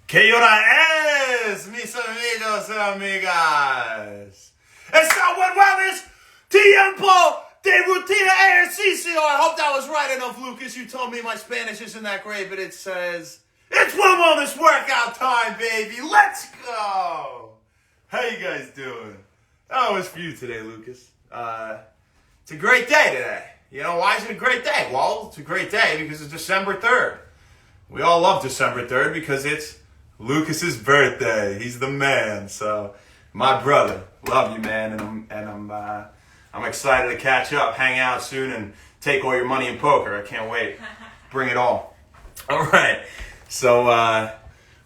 ¿Qué hora es, mis amigos y amigas? Está Wend tiempo de rutina ejercicio. I hope that was right enough, Lucas. You told me my Spanish isn't that great, but it says, it's wellness workout time, baby. Let's go. How you guys doing? How was for you today, Lucas? It's a great day today. You know, why is it a great day? Well, it's a great day because it's December 3rd. We all love December 3rd because it's Lucas's birthday. He's the man. So, my brother, love you, man, and I'm excited to catch up, hang out soon, and take all your money in poker. I can't wait. Bring it all. All right. So,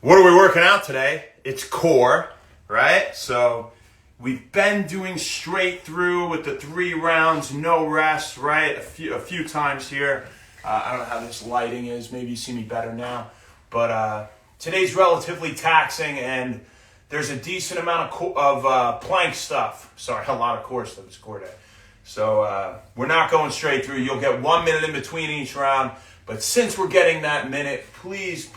what are we working out today? It's core, right? So, we've been doing straight through with the 3 rounds, no rest, right? A few times here. I don't know how this lighting is. Maybe you see me better now. But today's relatively taxing, and there's a decent amount of plank stuff. Sorry, a lot of core stuff. It's core day. So we're not going straight through. You'll get 1 minute in between each round. But since we're getting that minute, please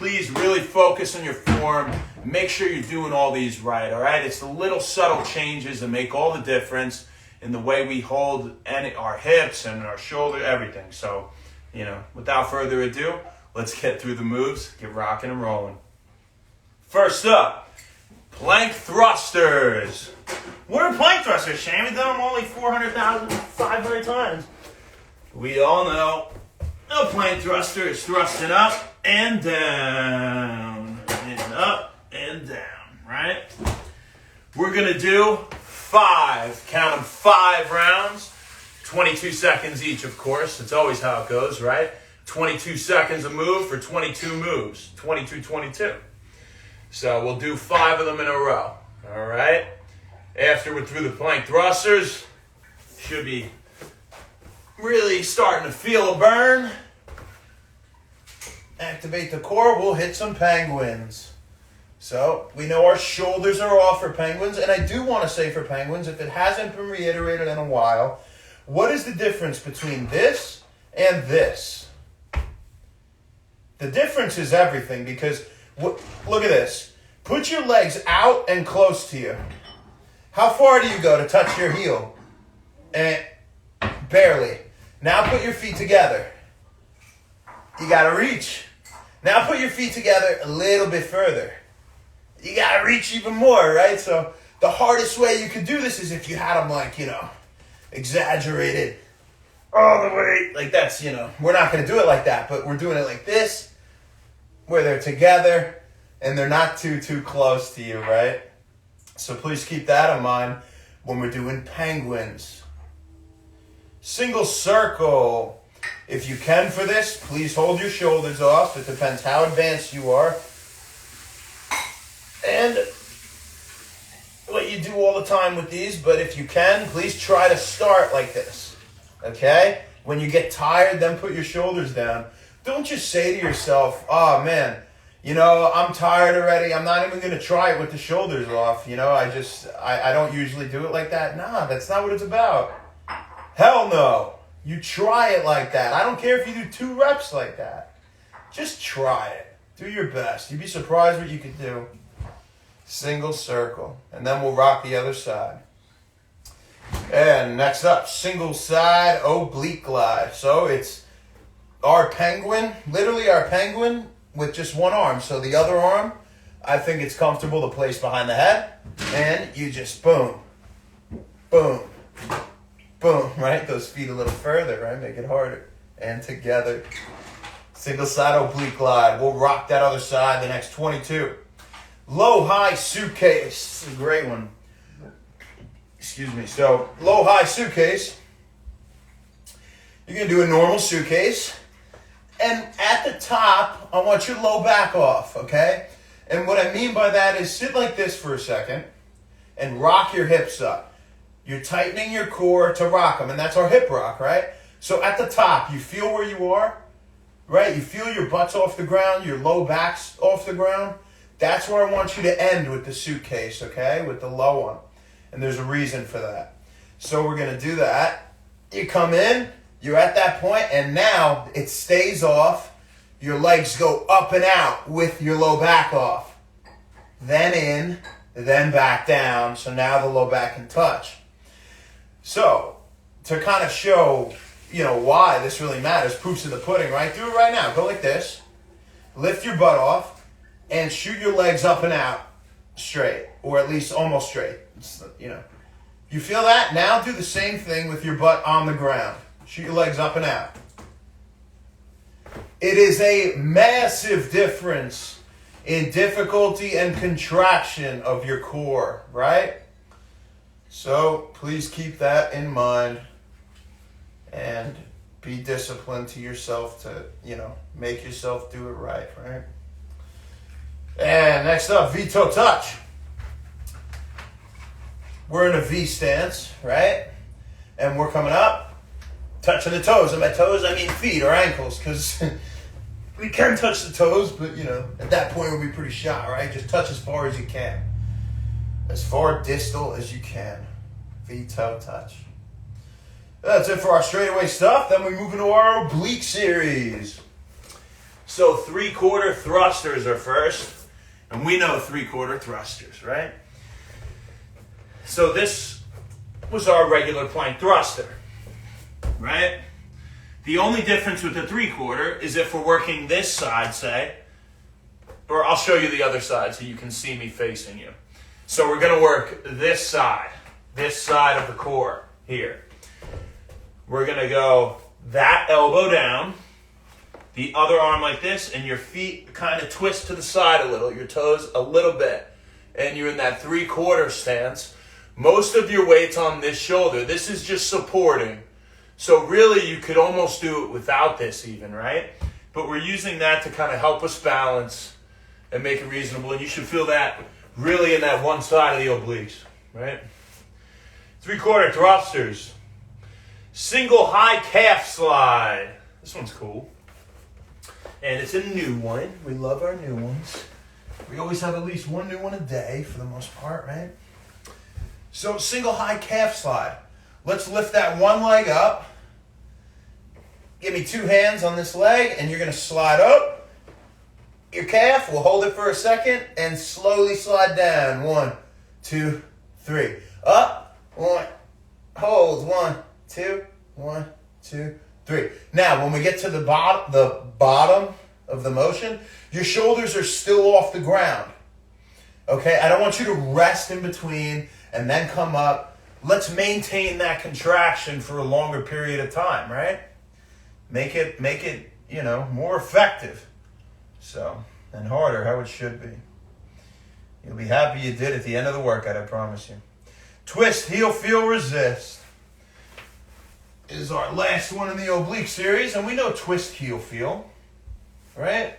really focus on your form. Make sure you're doing all these right, all right? It's the little subtle changes that make all the difference in the way we hold our hips and our shoulder, everything. So, you know, without further ado, let's get through the moves, get rocking and rolling. First up, plank thrusters. What are plank thrusters, Shane? We've done them only 500 times. We all know a plank thruster is thrusting up and down, and up and down, right? We're going to do 5 rounds, 22 seconds each, of course. It's always how it goes, right? 22 seconds a move for 22 moves, 22. So we'll do 5 of them in a row, all right? After we're through the plank thrusters, should be really starting to feel a burn. Activate the core, we'll hit some penguins. So, we know our shoulders are off for penguins, and I do want to say for penguins, if it hasn't been reiterated in a while, what is the difference between this and this? The difference is everything, because, look at this. Put your legs out and close to you. How far do you go to touch your heel? And barely. Now put your feet together. You got to reach. Now put your feet together a little bit further. You got to reach even more, right? So the hardest way you could do this is if you had them like, exaggerated all the way. Like that's, we're not going to do it like that, but we're doing it like this, where they're together and they're not too close to you, right? So please keep that in mind when we're doing penguins. Single circle. If you can for this, please hold your shoulders off. It depends how advanced you are. And what you do all the time with these, but if you can, please try to start like this, okay? When you get tired, then put your shoulders down. Don't just say to yourself, oh man, I'm tired already. I'm not even going to try it with the shoulders off. I don't usually do it like that. Nah, that's not what it's about. Hell no. You try it like that. I don't care if you do 2 reps like that. Just try it. Do your best. You'd be surprised what you could do. Single circle. And then we'll rock the other side. And next up, single side oblique glide. So it's our penguin, literally our penguin with just one arm. So the other arm, I think it's comfortable to place behind the head. And you just boom, boom, boom, right? Those feet a little further, right? Make it harder. And together. Single side oblique glide. We'll rock that other side the next 22. Low-high suitcase. This is a great one. Excuse me. So, low-high suitcase. You're going to do a normal suitcase. And at the top, I want your low back off, okay? And what I mean by that is sit like this for a second and rock your hips up. You're tightening your core to rock them, and that's our hip rock, right? So at the top, you feel where you are, right? You feel your butt's off the ground, your low back's off the ground. That's where I want you to end with the suitcase, okay? With the low one. And there's a reason for that. So we're going to do that. You come in, you're at that point, and now it stays off. your legs go up and out with your low back off. Then in, then back down. So now the low back can touch. So to kind of show, why this really matters, proofs in the pudding, right? Do it right now. Go like this. Lift your butt off and shoot your legs up and out straight, or at least almost straight. You feel that? Now do the same thing with your butt on the ground. Shoot your legs up and out. It is a massive difference in difficulty and contraction of your core, right? So please keep that in mind and be disciplined to yourself to, make yourself do it right? And next up, V-toe touch. We're in a V stance, right? And we're coming up, touching the toes. And by toes, I mean feet or ankles, because we can touch the toes, but, at that point we'll be pretty shot, right? Just touch as far as you can. As far distal as you can. V-toe touch. That's it for our straightaway stuff. Then we move into our oblique series. So 3/4 thrusters are first. And we know 3/4 thrusters, right? So this was our regular plank thruster, right? The only difference with the 3/4 is if we're working this side, say, or I'll show you the other side so you can see me facing you. So we're going to work this side of the core here. We're going to go that elbow down, the other arm like this, and your feet kind of twist to the side a little, your toes a little bit, and you're in that 3/4 stance. Most of your weight's on this shoulder. This is just supporting. So really you could almost do it without this even, right? But we're using that to kind of help us balance and make it reasonable. And you should feel that really in that one side of the obliques, right? 3/4 thrusters. Single high calf slide. This one's cool. And it's a new one. We love our new ones. We always have at least one new one a day for the most part, right? So single high calf slide. Let's lift that one leg up. Give me 2 hands on this leg, and you're going to slide up your calf. We'll hold it for a second and slowly slide down. 1, 2, 3. Up. 1. Hold. 1, 2. 1, 2, 3. Now, when we get to the bottom of the motion, your shoulders are still off the ground. Okay? I don't want you to rest in between and then come up. Let's maintain that contraction for a longer period of time, right? Make it, more effective. So, and harder, how it should be. You'll be happy you did at the end of the workout, I promise you. Twist, heel, feel, resist is our last one in the oblique series, and we know twist, heel, feel, right?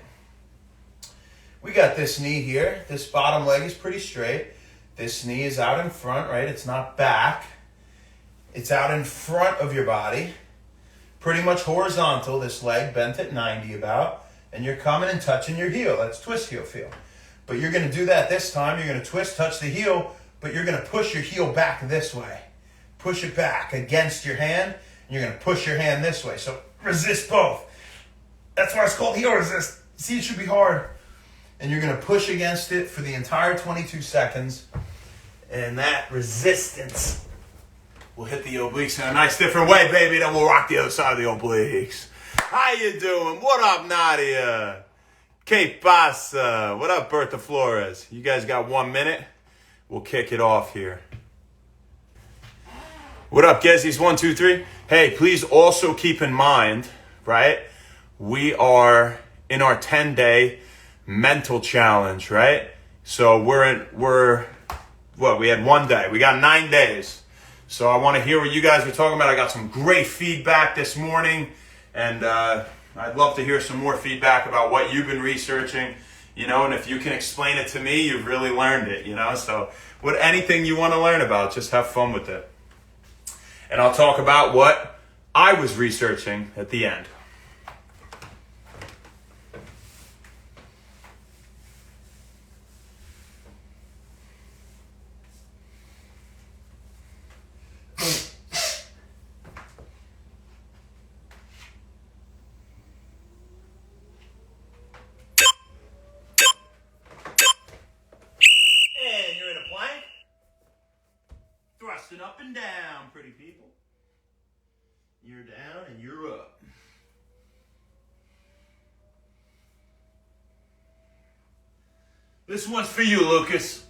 We got this knee here. This bottom leg is pretty straight. This knee is out in front, right? It's not back. It's out in front of your body. Pretty much horizontal, this leg bent at 90 about. And you're coming and touching your heel. That's twist, heel, feel. But you're going to do that this time. You're going to twist, touch the heel, but you're going to push your heel back this way. Push it back against your hand, and you're going to push your hand this way. So resist both. That's why it's called heel resist. See, it should be hard. And you're going to push against it for the entire 22 seconds. And that resistance will hit the obliques in a nice different way, baby. Then we'll rock the other side of the obliques. How you doing? What up, Nadia? Que pasa? What up, Bertha Flores? You guys got 1 minute? We'll kick it off here. What up, Gezzies? 1, 2, 3. Hey, please also keep in mind, right? We are in our 10-day mental challenge, right? So we had 1 day. We got 9 days. So I want to hear what you guys are talking about. I got some great feedback this morning, and I'd love to hear some more feedback about what you've been researching, and if you can explain it to me, you've really learned it, So anything you want to learn about, just have fun with it. And I'll talk about what I was researching at the end. thrusting up and down, pretty people. You're down and you're up. This one's for you, Lucas.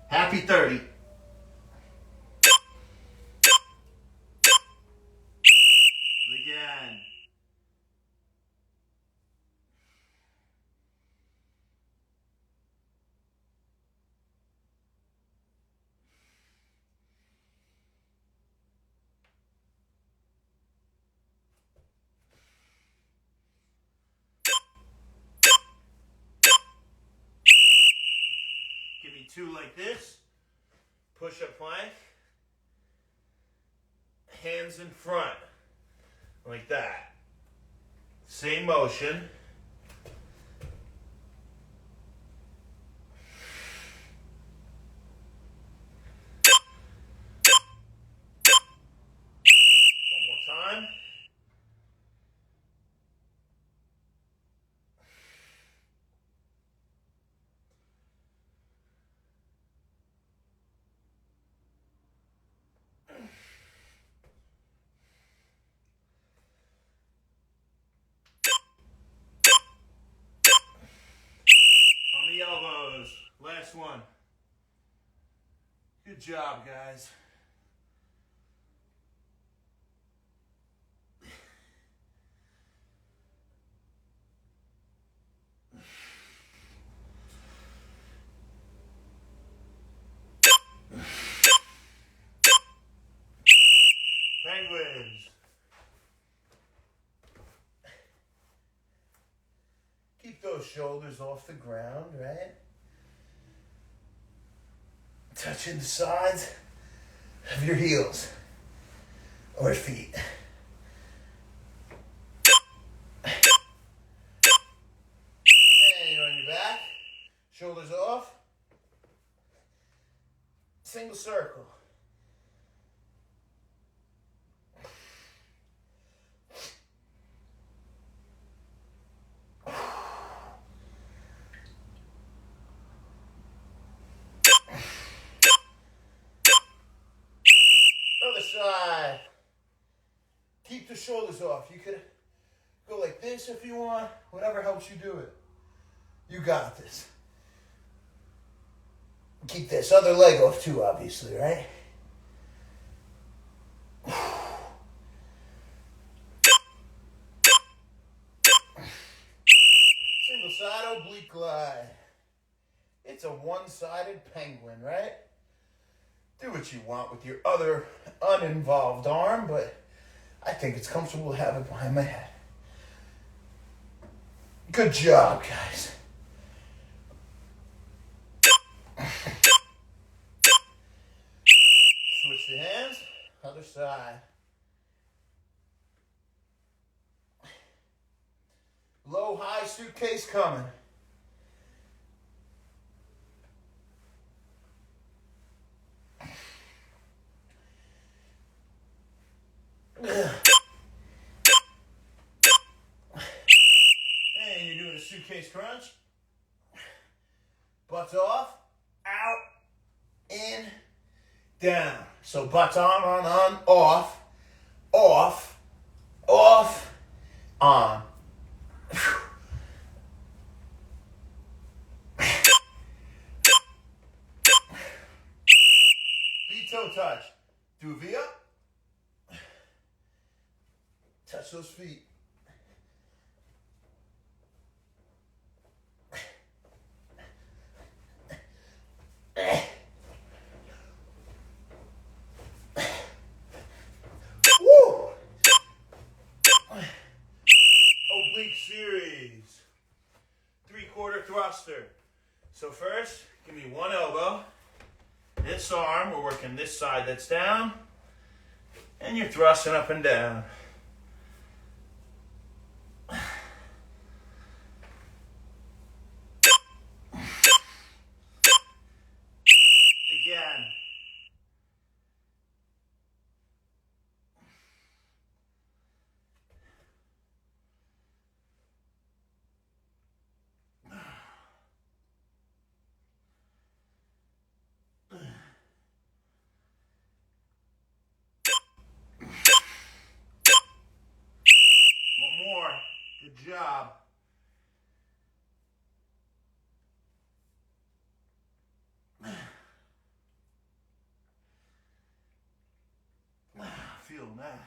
Happy 30. Again. Give me 2 like this. Push-up plank. Hands in front. Like that. Same motion. One more time. On the elbows. Last one. Good job, guys. Penguins. Keep those shoulders off the ground, right? Touching the sides of your heels or feet. And you're on your back. Shoulders off. Single circle. Other side. Keep the shoulders off. You could go like this if you want. Whatever helps you do it. You got this. Keep this other leg off too, obviously, right? Single side oblique glide. It's a one-sided penguin, right? Do what you want with your other uninvolved arm, but I think it's comfortable to have it behind my head. Good job, guys. Switch the hands, other side. Low, high suitcase coming. And you're doing a suitcase crunch. Butts off, out, in, down. So butts on, off, off, off, on. Feet toe touch. Do a V up. Touch those feet. Woo! Oblique series. 3/4 thruster. So first, give me one elbow. This arm, we're working this side that's down. And you're thrusting up and down. Again. Good job. Feeling that.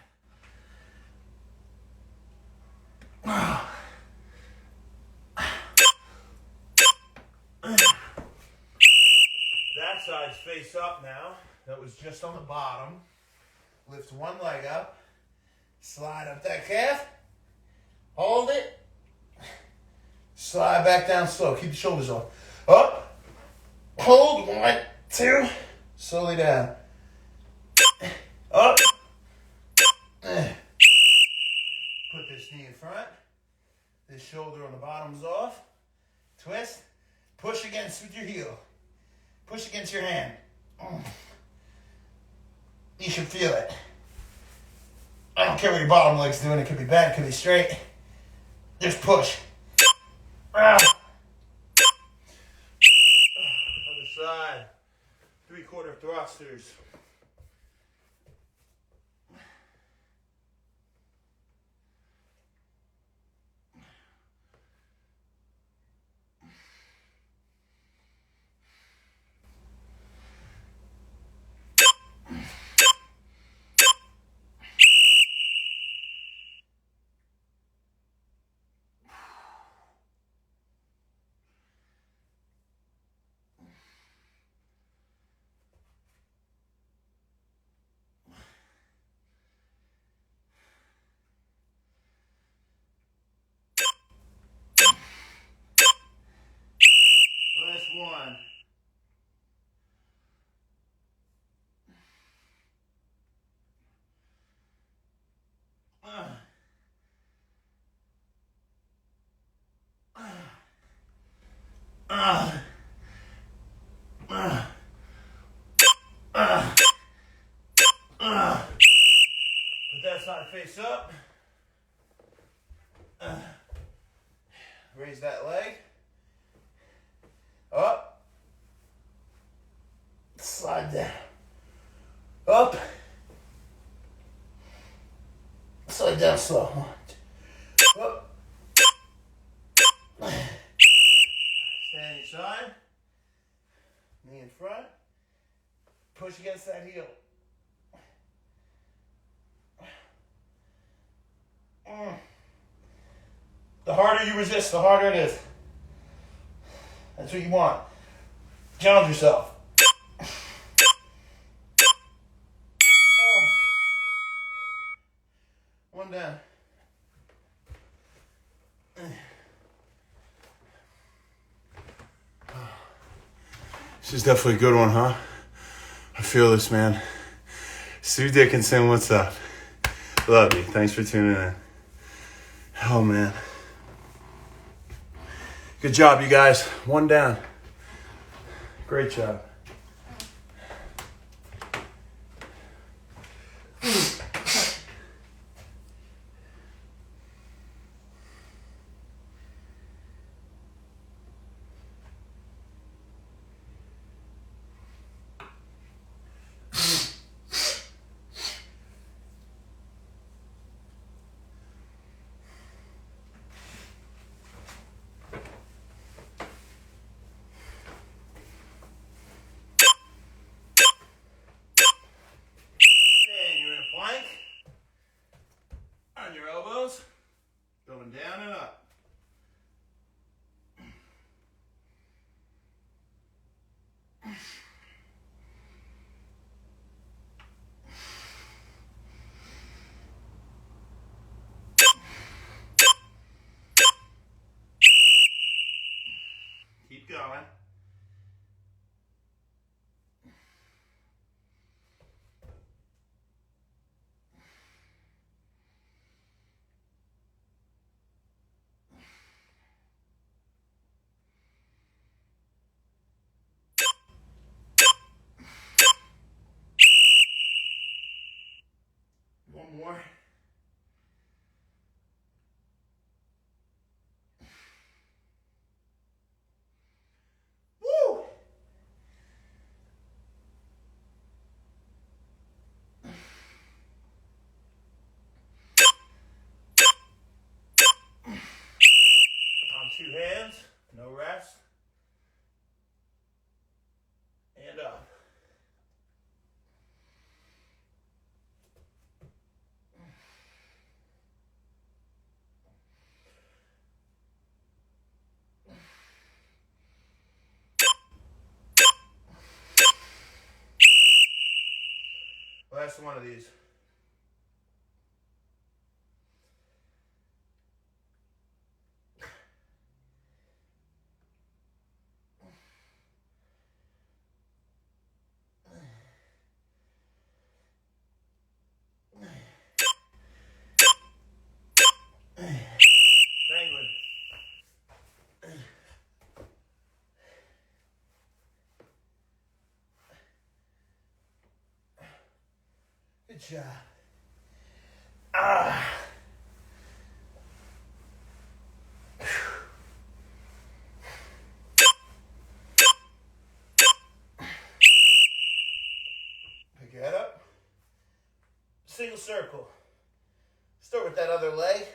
That side's face up now. That was just on the bottom. Lift one leg up. Slide up that calf. Hold it. Slide back down slow. Keep the shoulders off. Up. Hold. 1, 2. Slowly down. Up. Put this knee in front. This shoulder on the bottom's off. Twist. Push against with your heel. Push against your hand. You should feel it. I don't care what your bottom leg's doing. It could be bent, it could be straight. Just push. Other side. 3/4 thrusters. Last one. Put that side face up. Raise that leg. Up. Slide down. Up. Slide down slow. Up. Stay on your side. Knee in front. Push against that heel. The harder you resist, the harder it is. That's what you want. Challenge yourself. One down. This is definitely a good one, huh? I feel this, man. Sue Dickinson, what's up? Love you. Thanks for tuning in. Oh, man. Good job, you guys. One down. Great job. Going down and up. Keep going. One more. Woo! hands, no rest. And up. Last one of these. Penguin. Good job. Pick your head up. Single circle. Start with that other leg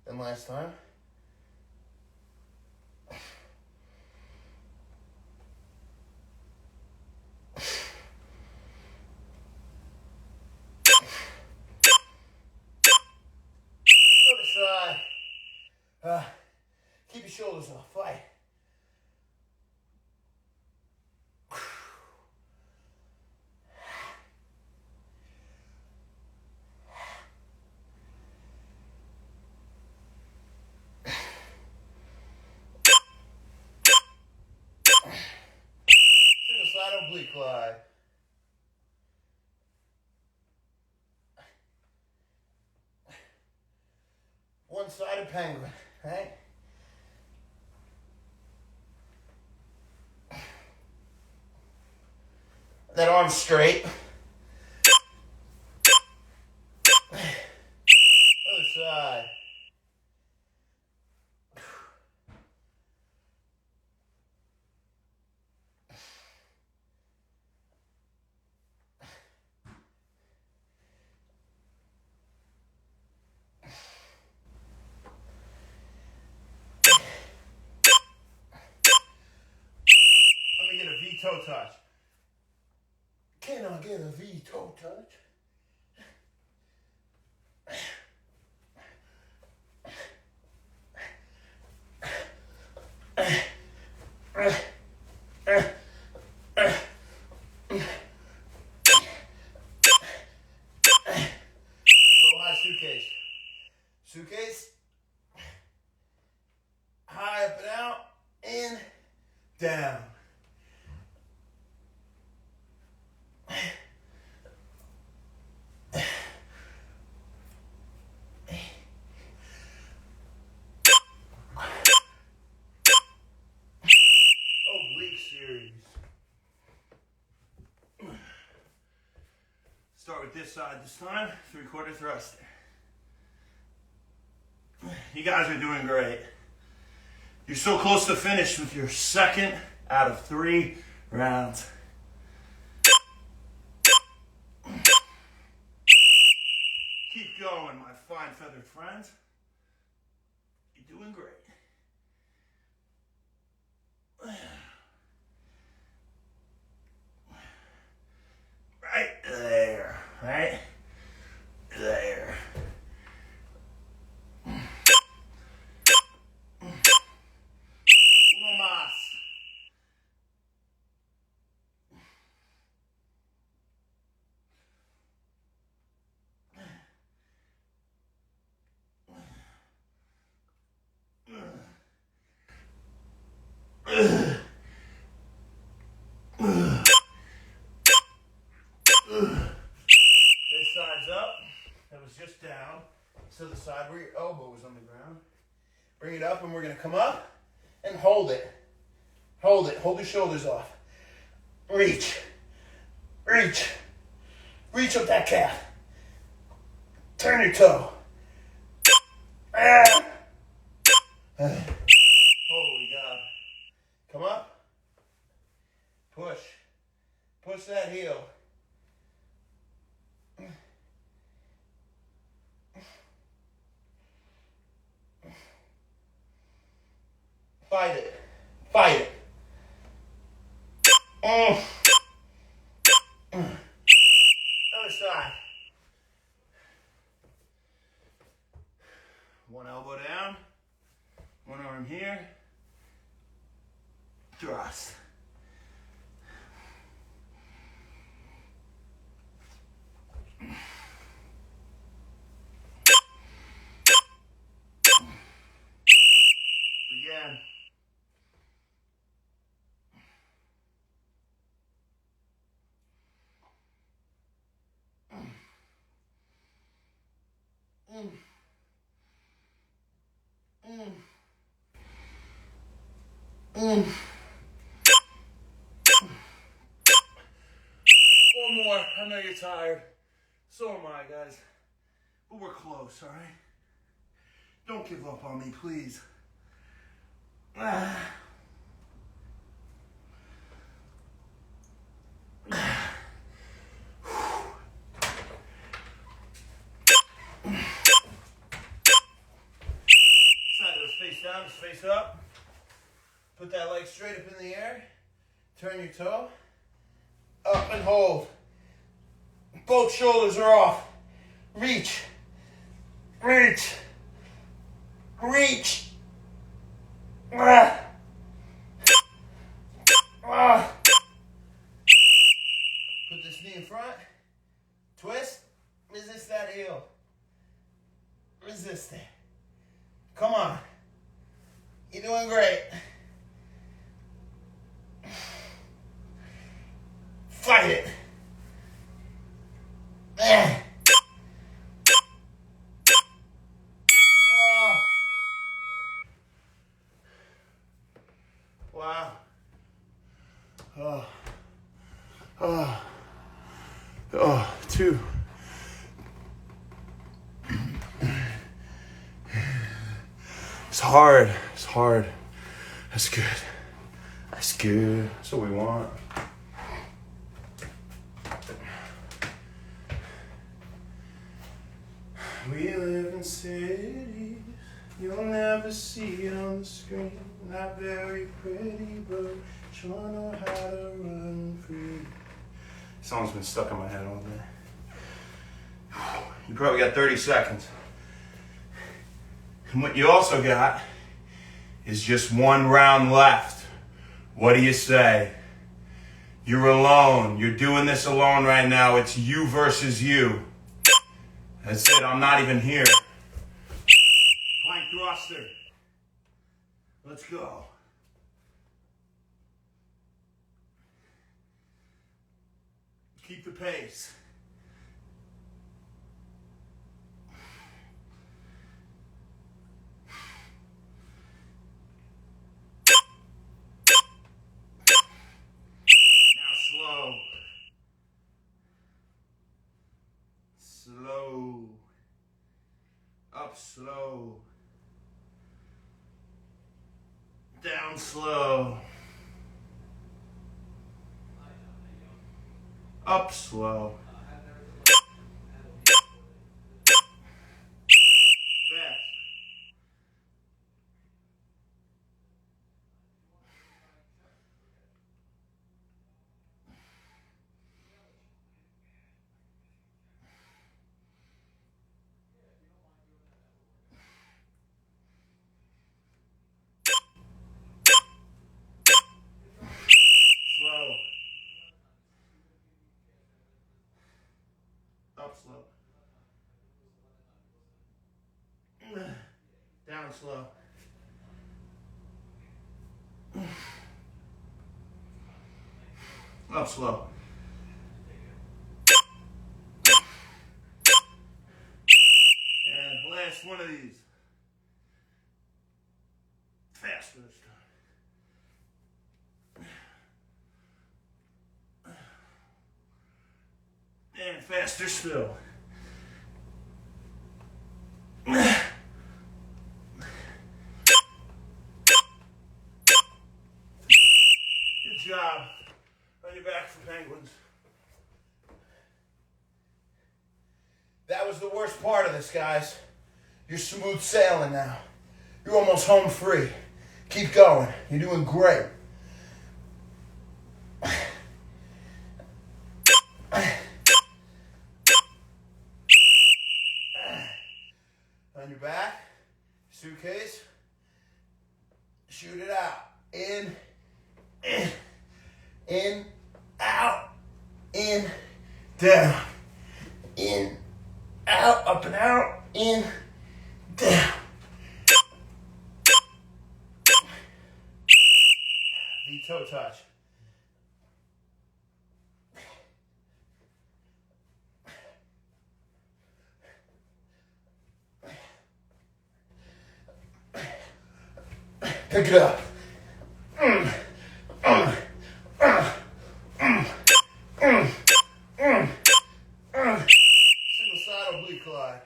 than last time. Other side. Keep your shoulders off. Fight. Single side oblique glide. One-sided penguin, right? That arm straight. Other side. Let me get a V-toe touch. Can I get a V-toe touch? Low high suitcase. Suitcase. High up and out. In. Down. Oblique series. Start with this side this time. 3/4 thrust. You guys are doing great. You're so close to finish with your second out of 3 rounds. Keep going, my fine feathered friends. You're doing great. Right there, right there. Uno más. This side's up. That was just down. So the side where your elbow was on the ground. Bring it up and we're going to come up and hold it. Hold it. Hold your shoulders off. Reach. Reach. Reach up that calf. Turn your toe. Holy God. Come up. Push. Push that heel. Fight it. Fight it. Other side. One elbow down. One arm here. Thrust. Again. One more. I know you're tired. So am I, guys. But we're close, all right? Don't give up on me, please. Face down, just face up. Put that leg straight up in the air. Turn your toe. Up and hold. Both shoulders are off. Reach. Reach. Reach. Put this knee in front. Twist. Resist that heel. Resist it. Come on. You're doing great. Fight it. Wow. Two. It's hard. It's hard. That's good. That's good. That's what we want. We live in cities you'll never see on the screen. Not very pretty, but sure know how to run free. This song's been stuck in my head all day. You probably got 30 seconds. And what you also got is just one round left. What do you say? You're alone. You're doing this alone right now. It's you versus you. That's it. I'm not even here. Plank thruster. Let's go. Keep the pace. Slow. Slow. Up slow. Down slow. Up slow. Fast. Slow. Up slow. Down slow. Up slow. And last one of these. Faster this time. And faster still. Good job. On your back for penguins. That was the worst part of this, guys. You're smooth sailing now. You're almost home free. Keep going. You're doing great. On your back, suitcase, shoot it out. In, out, in, down. In, out, up and out, in, down. V-toe touch. Pick it up. Single side oblique glide.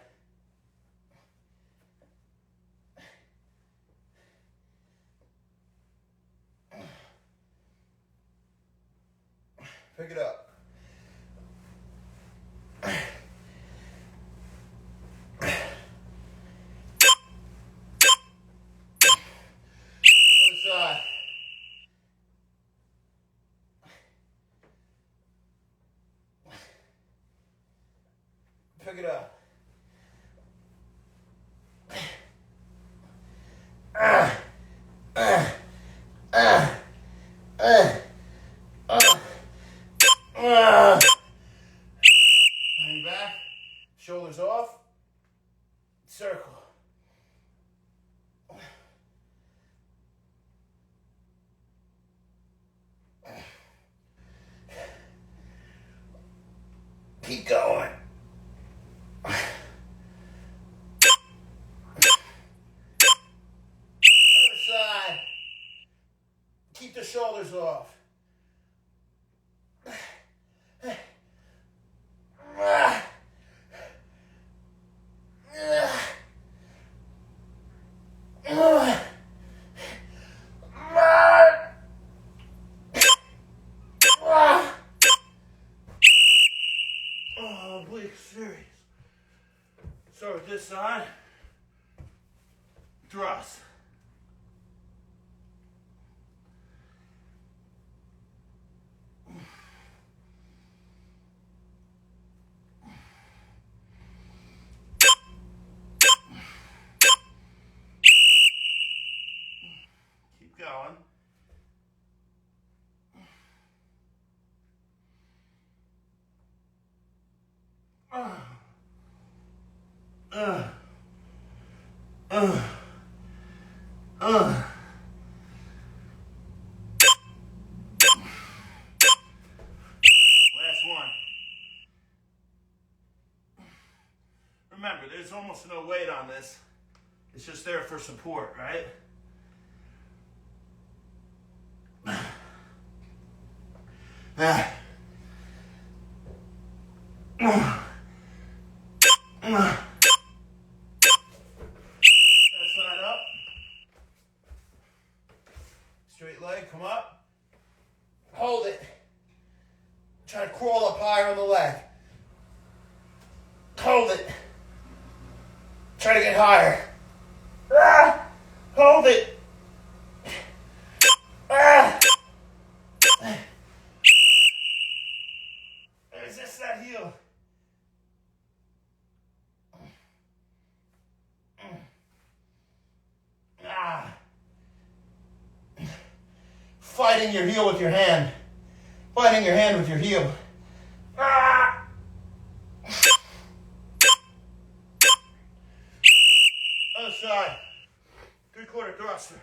Pick it up. Other side. Pick it up. Lean back, shoulders off, circle. Keep going. Other side. Keep the shoulders off. Oblique series. So with this side, thrust. Keep going. Last one. Remember, there's almost no weight on this. It's just there for support, right? Side up. Straight leg, come up. Hold it. Try to crawl up higher on the leg. Hold it. Try to get higher. Hold it. Resist that heel. Fighting your heel with your hand. Fighting your hand with your heel. Other side. 3/4 thruster.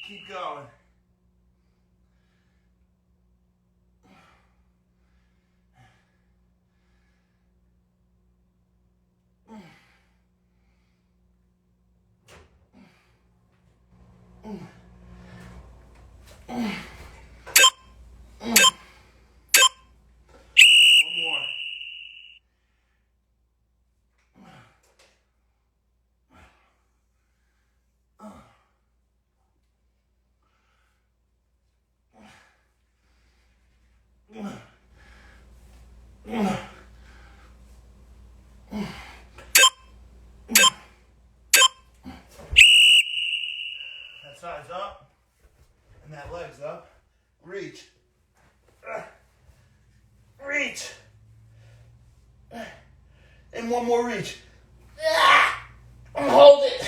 Keep going. One more. side's up. And that leg's up. Reach. Reach. And one more reach. And hold it.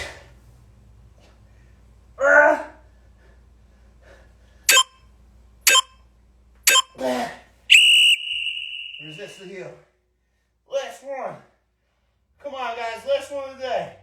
Resist the heel. Last one. Come on, guys. Last one of the day.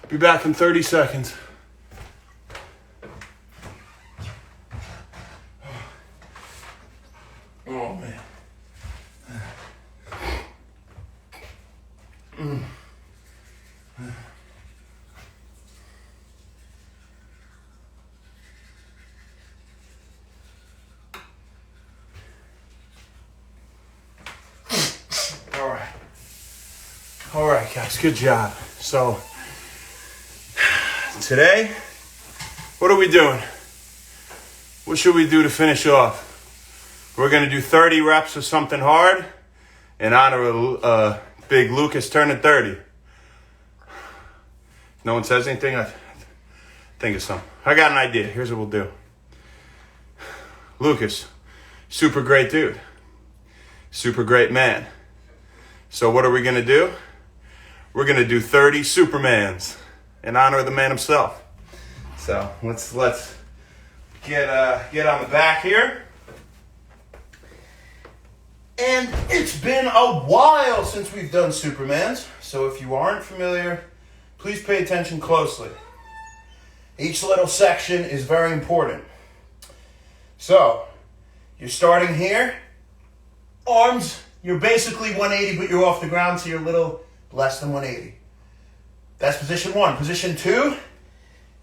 Be back in 30 seconds. Oh, man. All right, guys, good job. So, today, what are we doing? What should we do to finish off? We're going to do 30 reps of something hard in honor of big Lucas turning 30. No one says anything? I think of something. I got an idea. Here's what we'll do. Lucas, super great dude. Super great man. So what are we going to do? We're going to do 30 Supermans in honor of the man himself. So let's get on the back here. And it's been a while since we've done Supermans. So if you aren't familiar, please pay attention closely. Each little section is very important. So you're starting here. Arms, you're basically 180, but you're off the ground, so you're a little less than 180. That's position 1. Position 2,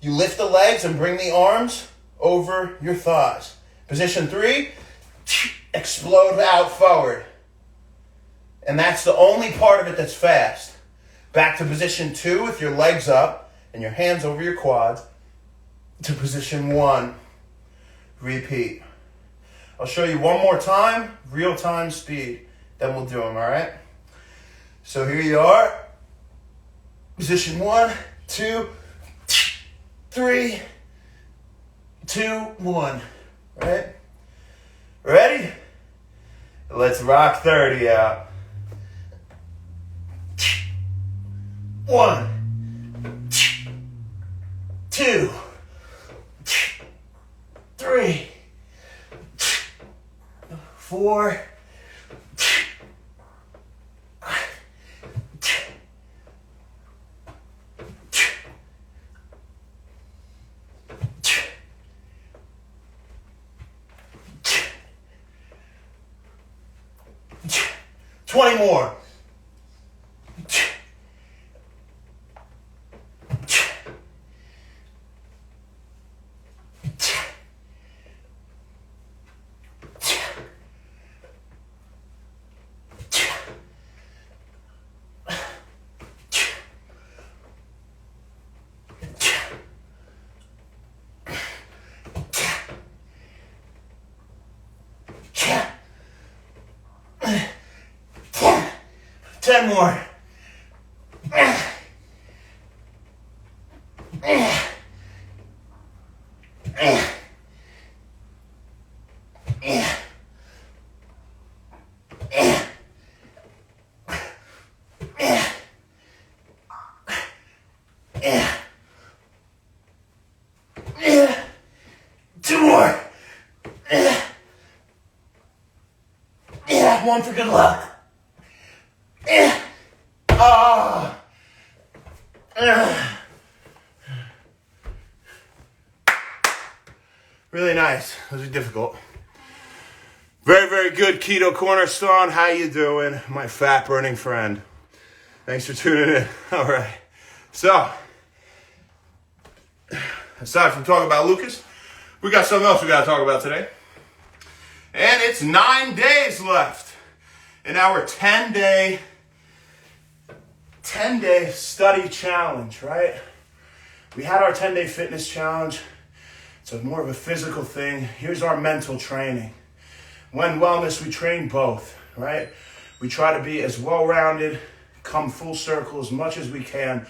you lift the legs and bring the arms over your thighs. Position 3, explode out forward. And that's the only part of it that's fast. Back to position 2 with your legs up and your hands over your quads. To position 1. Repeat. I'll show you one more time, real time speed. Then we'll do them, all right? So here you are. Position 1, 2, 3, 2, 1. Right? Ready? Let's rock 30 out. 1, 2, 3, 4, 20 more. 10 more. 2 more. One for good luck. Really nice. Those are difficult. Very, very good, Keto Cornerstone. How you doing, my fat-burning friend? Thanks for tuning in. All right. So, aside from talking about Lucas, We got something else we got to talk about today. And it's 9 days left in our 10-day study challenge, right? We had our 10-day fitness challenge. It's more of a physical thing. Here's our mental training. When wellness, we train both, right? We try to be as well-rounded, come full circle as much as we can,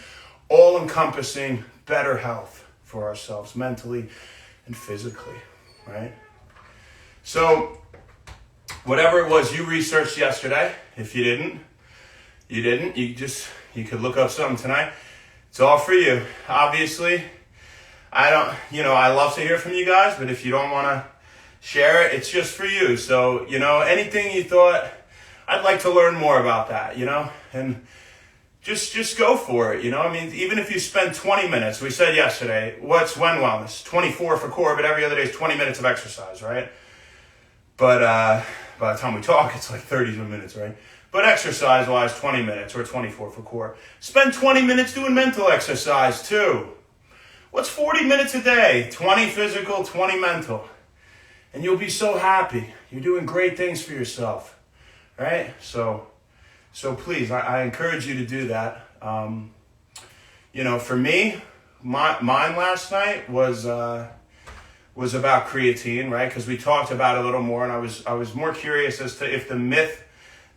all-encompassing better health for ourselves, mentally and physically, right? So, whatever it was you researched yesterday, if you didn't, you could look up something tonight. It's all for you. Obviously, I love to hear from you guys, but if you don't want to share it, it's just for you. So, anything you thought, I'd like to learn more about that, and just go for it, even if you spend 20 minutes, we said yesterday, what's Wend Wellness? 24 for core, but every other day is 20 minutes of exercise, right? But by the time we talk, it's like 30 minutes, right? But exercise-wise, 20 minutes or 24 for core. Spend 20 minutes doing mental exercise too. What's 40 minutes a day? 20 physical, 20 mental. And you'll be so happy. You're doing great things for yourself, right? So please, I encourage you to do that. For me, mine last night was about creatine, right? Because we talked about it a little more, and I was more curious as to if the myth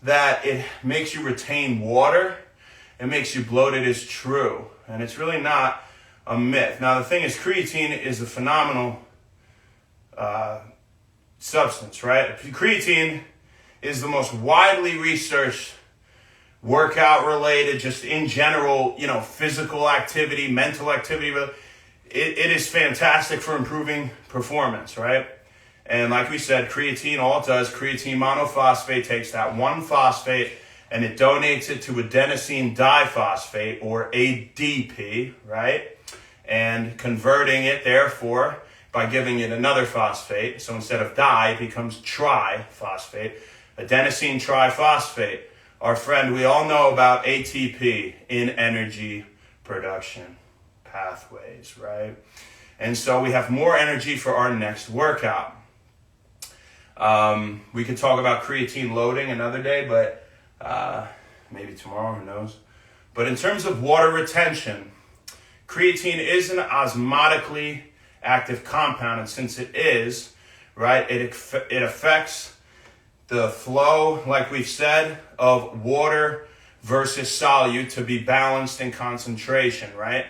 that it makes you retain water, it makes you bloated is true. And it's really not a myth. Now, the thing is, creatine is a phenomenal substance, right? Creatine is the most widely researched workout related, just in general, physical activity, mental activity. It is fantastic for improving performance, right? And like we said, creatine, all it does, creatine monophosphate takes that one phosphate and it donates it to adenosine diphosphate, or ADP, right? And converting it, therefore, by giving it another phosphate. So instead of di, it becomes triphosphate. Adenosine triphosphate. Our friend, we all know about ATP in energy production pathways, right? And so we have more energy for our next workout. We could talk about creatine loading another day, but maybe tomorrow, who knows? But in terms of water retention, creatine is an osmotically active compound, and since it is, right, it affects the flow, like we've said, of water versus solute to be balanced in concentration, right?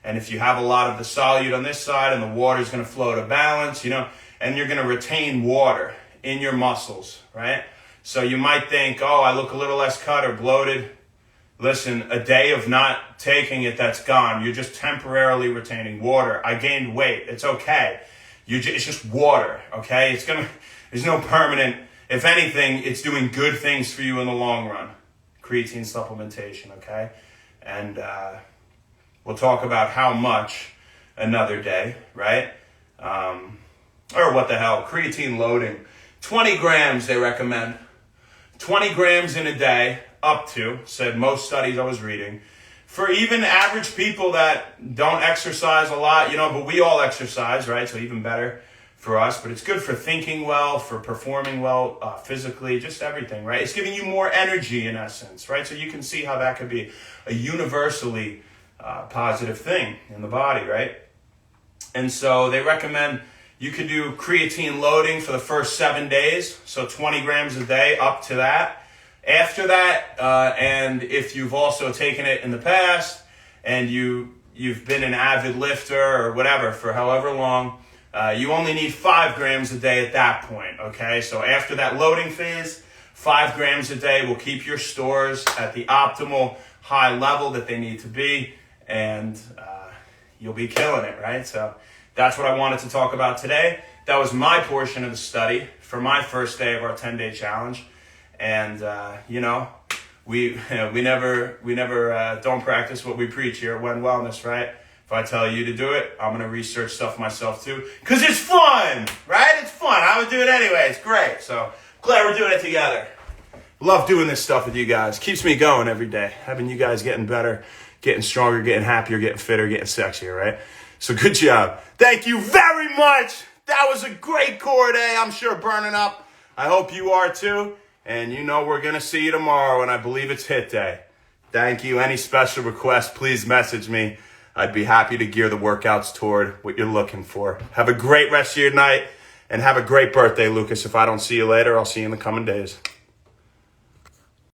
And if you have a lot of the solute on this side and the water is going to flow to balance, and you're going to retain water in your muscles, right? So you might think, oh, I look a little less cut or bloated. Listen, a day of not taking it, that's gone. You're just temporarily retaining water. I gained weight. It's okay. It's just water, okay? There's no permanent. If anything, it's doing good things for you in the long run. Creatine supplementation, okay? And we'll talk about how much another day, right? Or what the hell, creatine loading. 20 grams they recommend. 20 grams in a day, up to, said most studies I was reading. For even average people that don't exercise a lot, but we all exercise, right? So even better for us. But it's good for thinking well, for performing well physically, just everything, right? It's giving you more energy in essence, right? So you can see how that could be a universally positive thing in the body, right? And so they recommend you could do creatine loading for the first 7 days, so 20 grams a day, up to that. After that, and if you've also taken it in the past, and you've been an avid lifter or whatever for however long, you only need 5 grams a day at that point, okay? So after that loading phase, 5 grams a day will keep your stores at the optimal high level that they need to be, and you'll be killing it, right? So that's what I wanted to talk about today. That was my portion of the study for my first day of our 10-day challenge. And, we never don't practice what we preach here at Wend Wellness, right? If I tell you to do it, I'm going to research stuff myself too. Because it's fun, right? It's fun. I would do it anyway. It's great. So glad we're doing it together. Love doing this stuff with you guys. Keeps me going every day. Having you guys getting better, getting stronger, getting happier, getting fitter, getting sexier, right? So good job. Thank you very much. That was a great core day. I'm sure burning up. I hope you are too. And you know we're going to see you tomorrow, and I believe it's hit day. Thank you. Any special requests, please message me. I'd be happy to gear the workouts toward what you're looking for. Have a great rest of your night, and have a great birthday, Lucas. If I don't see you later, I'll see you in the coming days.